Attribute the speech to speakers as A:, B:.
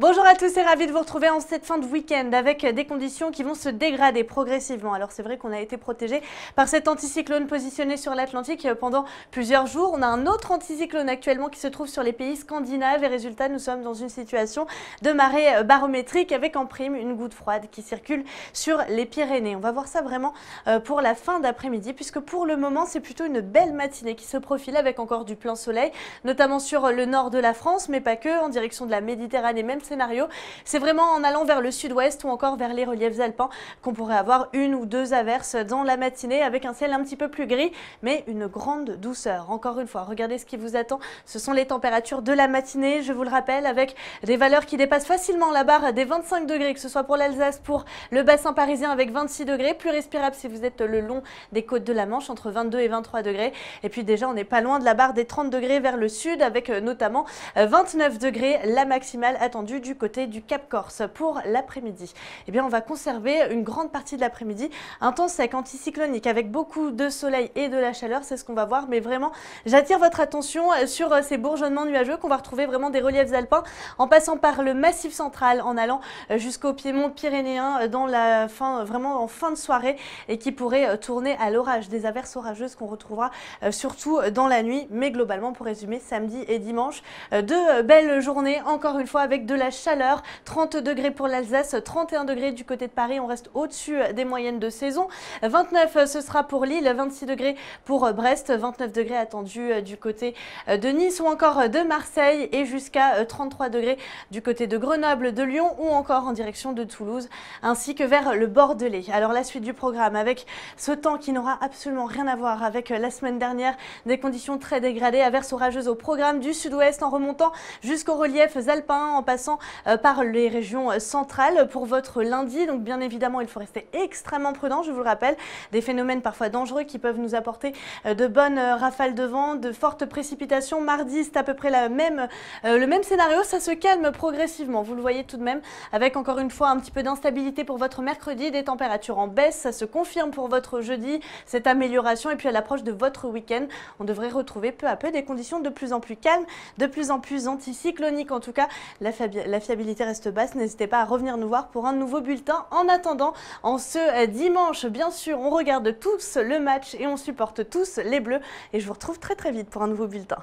A: Bonjour à tous et ravi de vous retrouver en cette fin de week-end avec des conditions qui vont se dégrader progressivement. Alors c'est vrai qu'on a été protégé par cet anticyclone positionné sur l'Atlantique pendant plusieurs jours. On a un autre anticyclone actuellement qui se trouve sur les pays scandinaves et résultat, nous sommes dans une situation de marée barométrique avec en prime une goutte froide qui circule sur les Pyrénées. On va voir ça vraiment pour la fin d'après-midi puisque pour le moment c'est plutôt une belle matinée qui se profile avec encore du plein soleil, notamment sur le nord de la France mais pas que, en direction de la Méditerranée, même scénario. C'est vraiment en allant vers le sud-ouest ou encore vers les reliefs alpins qu'on pourrait avoir une ou deux averses dans la matinée avec un ciel un petit peu plus gris mais une grande douceur. Encore une fois, regardez ce qui vous attend. Ce sont les températures de la matinée, je vous le rappelle, avec des valeurs qui dépassent facilement la barre des 25 degrés, que ce soit pour l'Alsace, pour le bassin parisien avec 26 degrés, plus respirable si vous êtes le long des côtes de la Manche, entre 22 et 23 degrés. Et puis déjà, on n'est pas loin de la barre des 30 degrés vers le sud avec notamment 29 degrés, la maximale attendue du côté du Cap Corse pour l'après-midi. Eh bien, on va conserver une grande partie de l'après-midi un temps sec, anticyclonique, avec beaucoup de soleil et de la chaleur. C'est ce qu'on va voir, mais vraiment, j'attire votre attention sur ces bourgeonnements nuageux qu'on va retrouver vraiment des reliefs alpins en passant par le Massif central, en allant jusqu'au piémont pyrénéen dans la fin, vraiment en fin de soirée et qui pourrait tourner à l'orage, des averses orageuses qu'on retrouvera surtout dans la nuit, mais globalement, pour résumer, samedi et dimanche, de belles journées, encore une fois, avec de la chaleur, 30 degrés pour l'Alsace, 31 degrés du côté de Paris, on reste au-dessus des moyennes de saison, 29 ce sera pour Lille, 26 degrés pour Brest, 29 degrés attendus du côté de Nice ou encore de Marseille et jusqu'à 33 degrés du côté de Grenoble, de Lyon ou encore en direction de Toulouse ainsi que vers le Bordelais. Alors la suite du programme avec ce temps qui n'aura absolument rien à voir avec la semaine dernière, des conditions très dégradées, averses orageuses au programme du sud-ouest en remontant jusqu'aux reliefs alpins en passant par les régions centrales pour votre lundi. Donc bien évidemment il faut rester extrêmement prudent, je vous le rappelle, des phénomènes parfois dangereux qui peuvent nous apporter de bonnes rafales de vent, de fortes précipitations. Mardi c'est à peu près le même scénario, ça se calme progressivement, vous le voyez tout de même, avec encore une fois un petit peu d'instabilité pour votre mercredi, des températures en baisse, ça se confirme pour votre jeudi, cette amélioration, et puis à l'approche de votre week-end, on devrait retrouver peu à peu des conditions de plus en plus calmes, de plus en plus anticycloniques. En tout cas, la fiabilité reste basse, n'hésitez pas à revenir nous voir pour un nouveau bulletin. En attendant, en ce dimanche, bien sûr, on regarde tous le match et on supporte tous les Bleus, et je vous retrouve très vite pour un nouveau bulletin.